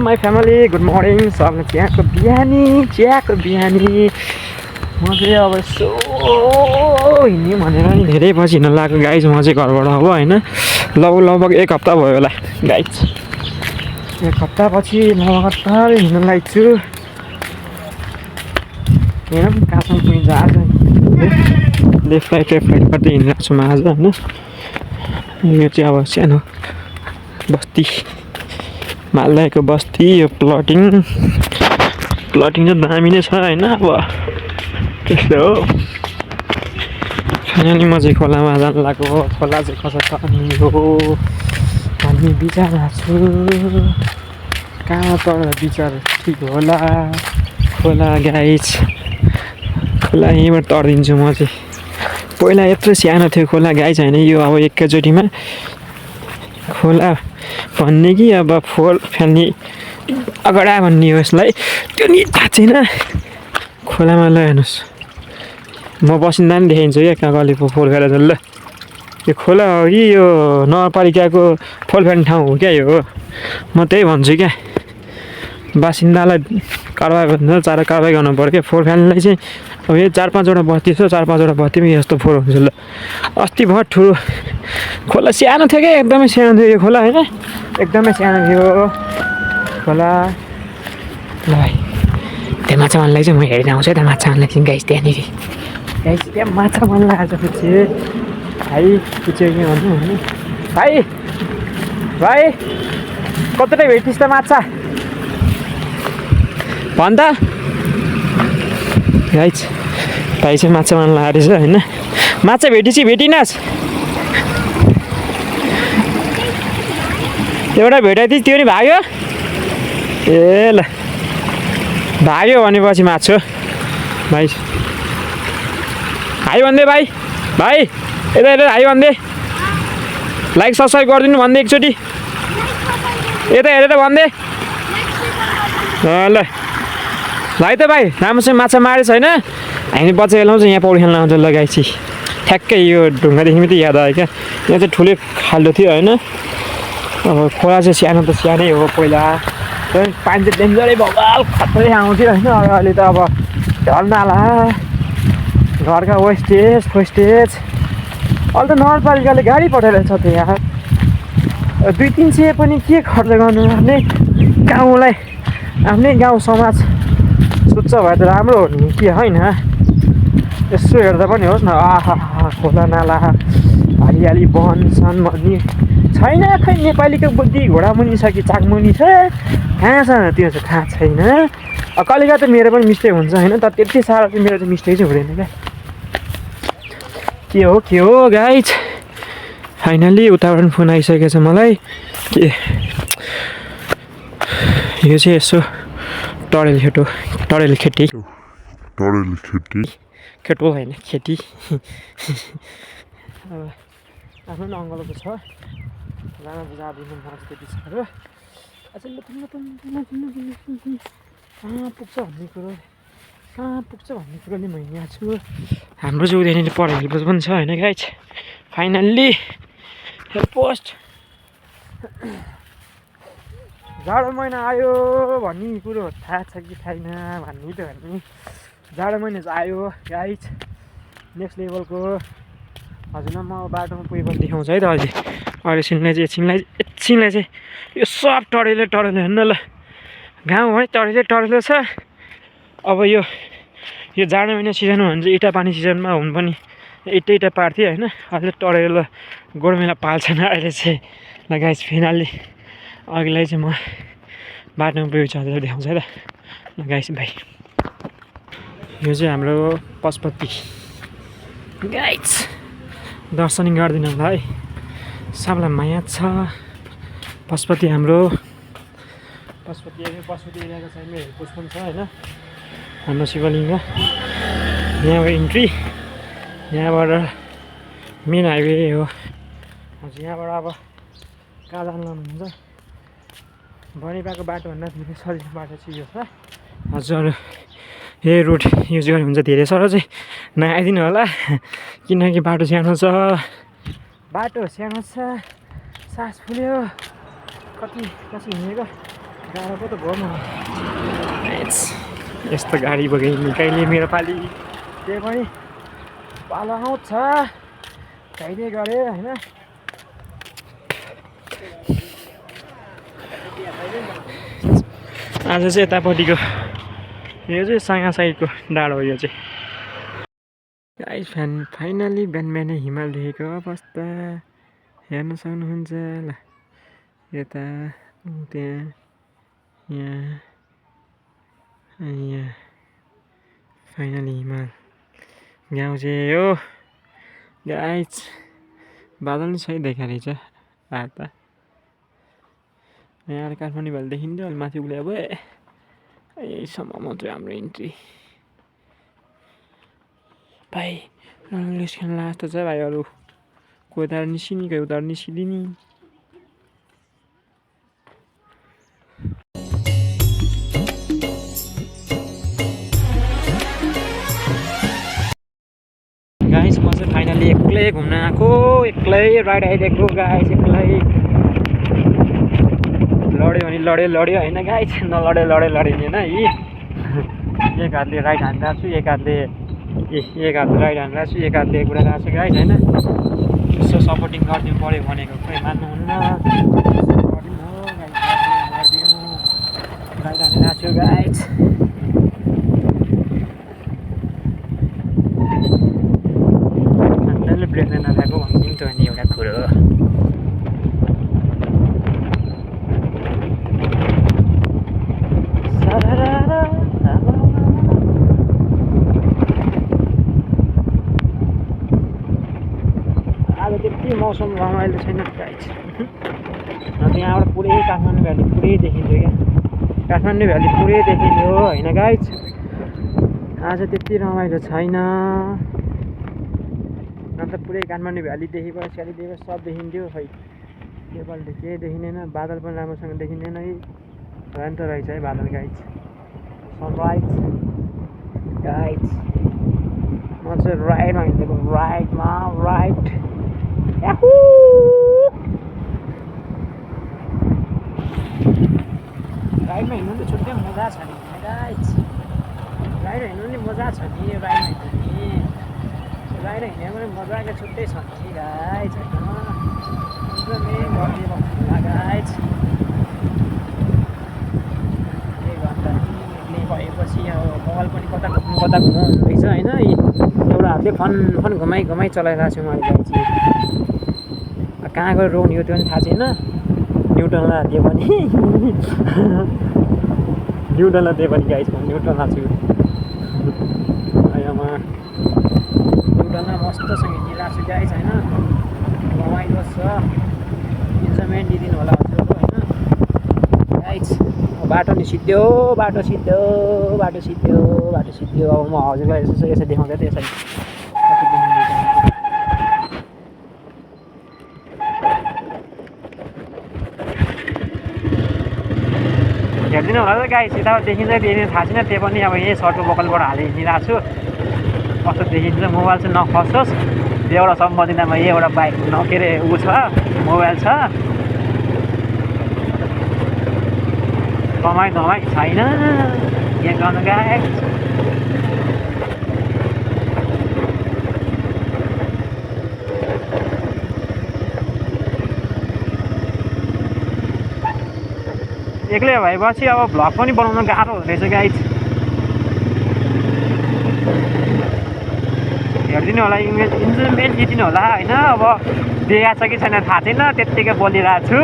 My family good morning. सबले चियाको बिहानी म चाहिँ अब यसो हिँड्ने भनेर नि धेरै पछि हिँड्न लाग्यो गाइज। म चाहिँ घरबाट अब होइन लगभग 1 हप्ता भयो होला गाइज। 1 हप्तापछि लगातार हिँड्न लाग्छु। हेरौँ कहाँसम्म पुगिन्छ आज। लेफ्ट राइट गर्दै हिँडिरहेको छु म आज होइन। यो चाहिँ अब सानो बस्ती मालदाको बस्ती। यो प्लटिङ चाहिँ दामी नै छ होइन। अब त्यस्तो हो। अनि म चाहिँ खोलामा जानु लाग्यो। खोला चाहिँ कसो छ अनि हो भन्ने विचारमा छु। कहाँ तर विचार ठिक होला। खोला गाइज, खोला यहीँबाट तर्दिन्छु म चाहिँ। पहिला यत्रो सानो थियो खोला गाइज होइन। यो अब एकैचोटिमा खोला भन्ने कि अब फोहोर फाल्ने अगडा भन्ने हो यसलाई, त्यो नि थाहा छैन। खोलामा ल हेर्नुहोस्, म बसिन्दा पनि देखाइन्छु क्या कहाँ कहिले फोहोर फालेर ल। यो खोला हो कि यो नगरपालिकाको फोहोर फाल्ने ठाउँ हो क्या यो। म त्यही भन्छु क्या, बासिन्दालाई कारवाही गर्नु कारवाही गर्नु पऱ्यो क्या। फोहोर फाल्नेलाई चाहिँ अब यो 4-5वटा बस्ती छ, 4-5वटा बस्तीमा यस्तो फोहोर हुन्छ ल। अस्ति भर ठुलो खोला सानो थियो क्या, एकदमै सानो थियो यो खोला होइन। एकदमै सानो थियो खोला। ल भाइ त्यहाँ माछा मार्नलाई चाहिँ म हेरेर आउँछु है त। माछा मार्नलाई चाहिँ गाइस त्यहाँनिर गाइस त्यहाँ माछा मार्न आएको पछि भाइ पुच्यो कि भन्नु होइन। भाइ कतिवटा भेटिस् त माछा भन् त गाइस। भाइ चाहिँ माछा मार्न आएको रहेछ होइन। माछा भेटिस् भेटिनस्? एउटा भेटाइदिस् त्यो नि भाग्यो। ए ल भाग्यो भनेपछि माछु भाइ। हाई भनिदे भाइ यता हाई भनिदे। लाइक सब्सक्राइब गरिदिनु भनिदे एकचोटि। यता हेरेर भनिदे ल। भाइ त भाइ राम्रोसँग माछा मारेछ होइन। हामी बच्चा खेलाउँछ यहाँ पौडी खेल्न आउँछ ल गाइस। ठ्याक्कै यो ढुङ्गादेखि मात्रै याद आयो क्या। यहाँ चाहिँ ठुलै खाल्डो थियो होइन। अब खोला चाहिँ सानो त सानै हो पहिला, पानी चाहिँ डेन्जरै भवाल खत्रै आउँथ्यो होइन। अहिले त अब ढलनाला घरका वेस्टेज अहिले त नगरपालिकाले गाडी पठाइरहेको छ त यहाँ। 200-300 पनि के खर्च गर्नु। आफ्नै गाउँ समाज स्वच्छ भए त राम्रो हो नि के होइन। यसो हेर्दा पनि होस् न, आहा खोला नाला हरियाली वन भन्ने छैन। खै नेपालीको बुद्धि घोडामुनि छ कि चाकमुनि छ, कहाँ छ त्यो चाहिँ थाहा छैन। कहिलेकाहीँ त मेरो पनि मिस्टेक हुन्छ होइन। तर त्यति साह्रो चाहिँ मेरो चाहिँ मिस्टेक चाहिँ हुँदैन क्या। के हो गाइज फाइनल्ली उताबाट फोन आइसकेको छ मलाई के यो चाहिँ यसो टरेल खेटी होइन खेती। अब आफ्नो पनि अङ्गलको छ लान जाँदिनु म चाहिँ त्यति साह्रो। अझै कहाँ पुग्छ भन्ने कुरोले म यहाँ छु। हाम्रो चाहिँ उनीहरूले पढाइ हेल्पोस्ट पनि छ होइन गाइज। फाइनल्ली हेल्पोस्ट जाडो महिना आयो भन्ने कुरो थाहा छ कि छैन भन्ने त भन्ने। जाडो महिना चाहिँ आयो गाइज नेक्स्ट लेभलको। हजुरलाई म बाटोमा पुगेपछि देखाउँछ है त। अहिले एकछिनलाई चाहिँ यो सब टरेलो हेर्नु ल। गाउँ है टरेलो छ। अब यो जाडो महिना सिजनमा भने चाहिँ इँटा पानी सिजनमा हुनु पनि इँटा पार्थ्यो होइन। अहिले टरेलो गोर्मेला पाल्छन् अहिले चाहिँ ल गाइज। फाइनल्ली अघिलाई चाहिँ म बाटोमा पुगेपछि हजुरलाई देखाउँछ है त ल गाइज भाइ। यो चाहिँ हाम्रो पशुपति गाइज, दर्शन गरिदिनु होला है। सबलाई माया छ पशुपति हाम्रो। पशुपति एरियाको साइडमा हेल्पोस्ट पनि छ होइन। हाम्रो शिवलिङ्ग यहाँबाट इन्ट्री, यहाँबाट मेन हाइवे हो हजुर। यहाँबाट अब कहाँ जानु लानुहुन्छ बनिपाको बाटोभन्दा धेरै सजिलो बाटो चाहिँ यो छ हजुर। यही रोड युज गर्नु हुन्छ धेरै सर चाहिँ नआइदिनु होला किनकि बाटो सानो छ। सास फुल्यो कति हिँडेको गाह्रो पो त भयो म यस्तो गाडी बगाइने कहिले मेरो पालि त्यही पनि पालो आउँछ कहिले गरे होइन आज चाहिँ यतापट्टिको यो चाहिँ साँगा साइडको डाँडो हो यो चाहिँ गाइस फाइनली बिहान बिहानै हिमाल देखेको अवस्था हेर्न सक्नुहुन्छ ल यता त्यहाँ यहाँ यहाँ फाइनली हिमाल गाउँ चाहिँ हो गाइस बादल नि सही देखा रहेछ आज त यहाँ काठमाडौँ भ्याली देखिन्थ्यो अलि माथि उक्ले अब यहीसम्म मात्रै हाम्रो इन्ट्री भाइ रङ्गलेस खेल्न जस्तो छ भाइ अरू कोही उता निस्किने कोही उता निस्किदिने गाइस म चाहिँ फाइनली एक्लै घुम्न आएको एक्लै राइड आइदिएको गाइस एक्लै लड्यो भने लड्यो होइन गाइस नलड्यो लड्यो नि होइन एक हातले राइट हानिरहेको छु एक हातले राइट हानिरहेको छु एक हातले घुराइरहेको छु गाइस होइन यसो सपोर्टिङ गरिदिनु पऱ्यो भनेको खोइ मान्नुहुन्न राइट हानिरहेको छु गाइस ब्रेक नभएको भनिदिनु त अनि एउटा कुरो आज त्यति मौसम रमाइलो छैन गाइस यहाँबाट पुरै काठमाडौँ भ्याली पुरै देखिन्थ्यो क्या काठमाडौँ भ्याली पुरै देखिन्थ्यो होइन गाइस आज त्यति रमाइलो छैन अन्त पुरै काठमाडौँ भ्याली देखेको स्याली देखेको सब देखिन्थ्यो खै योपालि त केही देखिँदैन बादल पनि राम्रोसँग देखिँदैन है भयन्त रहेछ है बादल गाइस सनराइज गाइस म चाहिँ राइडमा हिँडेको राइडमा राइड राइडमा हिँड्नु नि छुट्टै मजा छ नि गाइस राइड हिँड्नु नि मजा छ नि राइडमा हिँड्नु नि राइड हिँडेको पनि मजाको छुट्टै छ नि गाइस एकदमै गरिदिएको गाइस एक घन्टा एक्लै भएपछि अब मोबाइल पनि कता घुमाउनु रहेछ होइन एउटा हातले फन घुमाइ चलाइरहेको छु मैले गाइस कहाँ गएर रोक्ने हो त्यो पनि थाहा छैन न्युटनलाई दियो भने गाइस म न्युटनलाई छु अहिले म न्युटनमा मस्तसँग हिँडिरहेको छु गाइस होइन रमाइलो छ इन्जोयमेन्ट दिइदिनु होला हजुरहरू होइन गाइस बाटो नि सिद्धो बाटो सिद्धो अब म हजुरलाई यसो देखाउँदै थिएँ यसरी हेरिदिनु होला त गाइस यता देखिन्छ थाहा छैन त्यो पनि अब यहीँ सर्टको बकलबाट हालेर हिँडिरहेको छु कस्तो देखिन्छ मोबाइल चाहिँ नखसोस् एउटा सम्बन्धितामा एउटा बाइक के अरे ऊ छ मोबाइल छ कमाइ छैन के गर्नु गाइस एक्लै भएपछि अब भ्लग पनि बनाउन गाह्रो हुँदैछ गाइस हेरिदिनु होला इन्जोयमेन्ट दिइदिनु होला होइन अब देखाएको छ कि छैन थाहा छैन त्यत्तिकै बोलिरहेको छु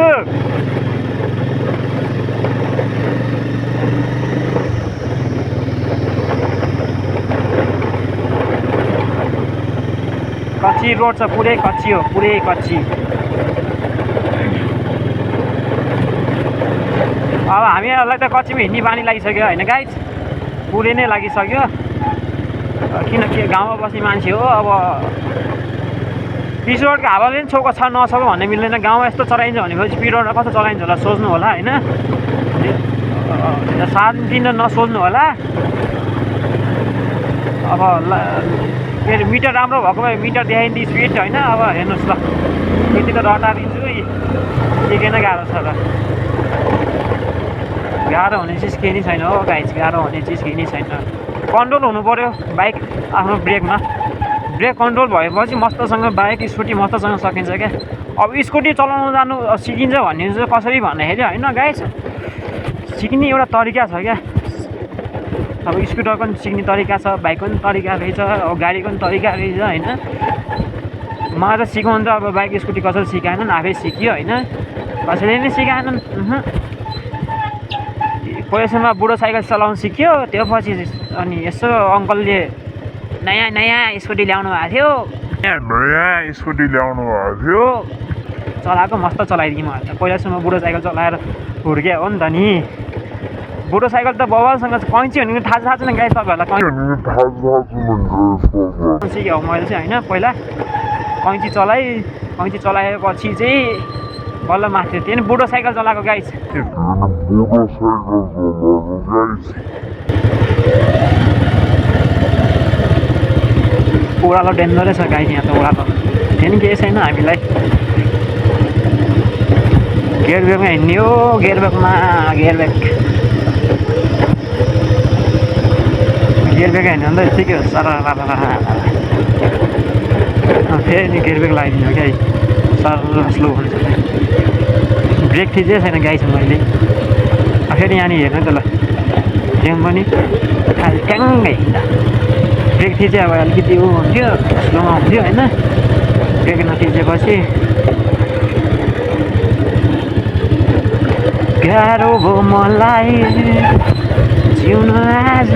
कच्ची रोड छ पुरै कच्ची हो पुरै कच्ची अब हामीहरूलाई त कच्चीमा हिँड्ने बानी लागिसक्यो होइन गाइस पुरै नै लागिसक्यो किनकि गाउँमा बस्ने मान्छे हो अब पिच रोडको हावाले पनि छोको छ नछोको भन्ने मिल्दैन गाउँमा यस्तो चलाइन्छ भनेपछि पिच रोडमा कस्तो चलाइन्छ होला सोच्नु होला होइन शान्ति नसोच्नु होला अब के अरे मिटर राम्रो भएको भए मिटर देखाइदिन्छ स्पिड होइन अब हेर्नुहोस् ल यति त रटारिदिन्छु के नै गाह्रो छ त गाह्रो हुने चिज केही नै छैन हो गाइज गाह्रो हुने चिज केही नै छैन कन्ट्रोल हुनु पऱ्यो बाइक आफ्नो ब्रेकमा ब्रेक कन्ट्रोल भएपछि मस्तसँग बाइक स्कुटी मस्तसँग सकिन्छ क्या अब स्कुटी चलाउनु जानु सिकिन्छ भन्ने चाहिँ कसरी भन्दाखेरि होइन गाइज सिक्ने एउटा तरिका छ क्या अब स्कुटर पनि सिक्ने तरिका छ बाइक पनि तरिका रहेछ अब गाडीको पनि तरिका रहेछ होइन मलाई त सिकाउनु त अब बाइक स्कुटी कसरी सिकाएनन् आफै सिक्यो होइन कसैले नै सिकाएनन् पहिलासम्म बुढो साइकल चलाउनु सिक्यो त्यो पछि अनि यसो अङ्कलले नयाँ नयाँ स्कुटी ल्याउनु भएको थियो चलाएको मस्त चलाइदिएँ मलाई त पहिलासम्म बुढो साइकल चलाएर हुर्क्या हो नि त नि बुढो साइकल त बबालसँग कैँची भनेको थाहा छैन गाई तपाईँहरूलाई कैँची सिकेँ मैले चाहिँ होइन पहिला कैँची चलाएपछि चाहिँ बल्ल माथि त्यो नि बुढो साइकल चलाएको गाई ओह्रालो डेन्जरै छ गाई यहाँ त ओह्रालो त्यो नि केही छैन हामीलाई गेयरब्यागमा हिँड्ने हो गेयरब्याग हिँड्नु भने त ठिकै हो सर फेरि नि गेयरब्याग लगाइदिनु क्या सर स्लो हुन्छ ब्रेक थिचै छैन गाइसँग मैले फेरि यहाँनिर हेर्नु त ल ट्याङ पनि खालि ट्याङ्गै ब्रेक थिचे अब अलिकति ऊ हुन्थ्यो स्लोमा हुन्थ्यो होइन ब्रेक नथिचेपछि गाह्रो भयो मलाई जिउन आज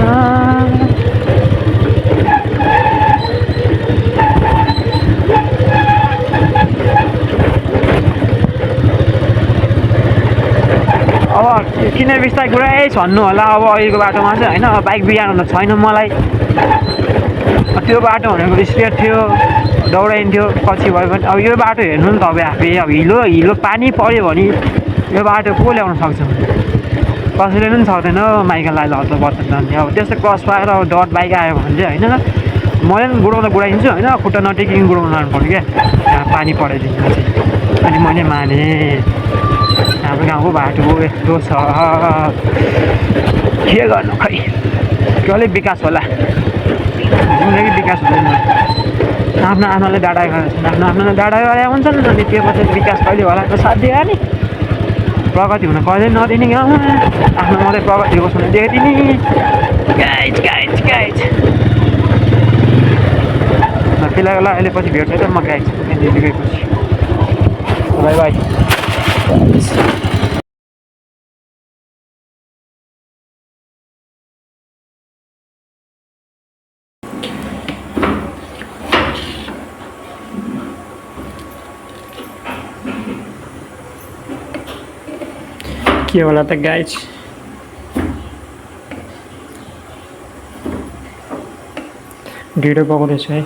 अब किन बिस्तारै कुरै छन्नु होला अब अहिलेको बाटोमा चाहिँ होइन बाइक बिगार्नु त छैन मलाई त्यो बाटो भनेको स्ट्रेट थियो दौडाइन्थ्यो पछि भयो भने अब यो बाटो हेर्नु नि तपाईँ आफै अब हिलो पानी पऱ्यो भने यो बाटो को ल्याउन सक्छ कसैले पनि सक्दैन माइकललाई लड्छ बच्चा जान्थ्यो अब त्यस्तो क्रस पाएर अब डट बाइक आयो भने चाहिँ होइन मैले पनि गुडाइदिन्छु होइन खुट्टा नटेकिङ गुडाउनु लानु पऱ्यो क्या यहाँ पानी पराइदिन्छु चाहिँ अनि मैले माने हाम्रो गाउँको बाटो यस्तो छ के गर्नु खै कहिले विकास होला जिन्दगी विकास हुँदैन आफ्नो आफ्नोलाई डाँडा आफ्नो डाँडा गरे हुन्छन् अनि त्यो पछि विकास कहिले होला त साथ दिएर नि प्रगति हुन कहिले नदिने गाउँमा आफ्नो मात्रै प्रगति होस् भने देखिदिने गाइज फिलहाल अहिले पछि भेट्ने त म गाइज गएपछि बाई बाई के होला त गाइज ढिँडो पकाउँदैछु है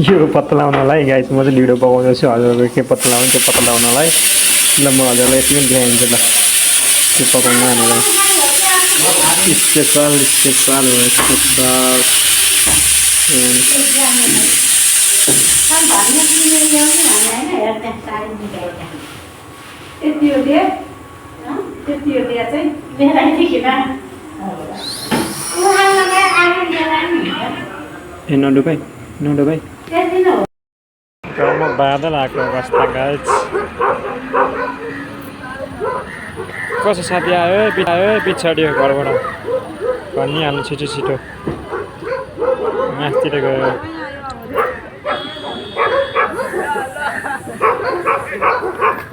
यो पत्लाउनलाई गाइज म चाहिँ ढिँडो पकाउँदैछु हजुरहरू के पत्लाउनु त्यो पत्लाउनलाई ल म हजुरलाई यति पनि देखाइदिन्छु ल त्यो पकाउनु हामीलाई स्पेसल नडुबाई गाउँमा बादल आएको अवस्था गाइज कसो साथी आयो पछाडि घरबाट भनिहाल्नु छिटो मासतिर गयो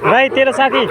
राई तेरो साथी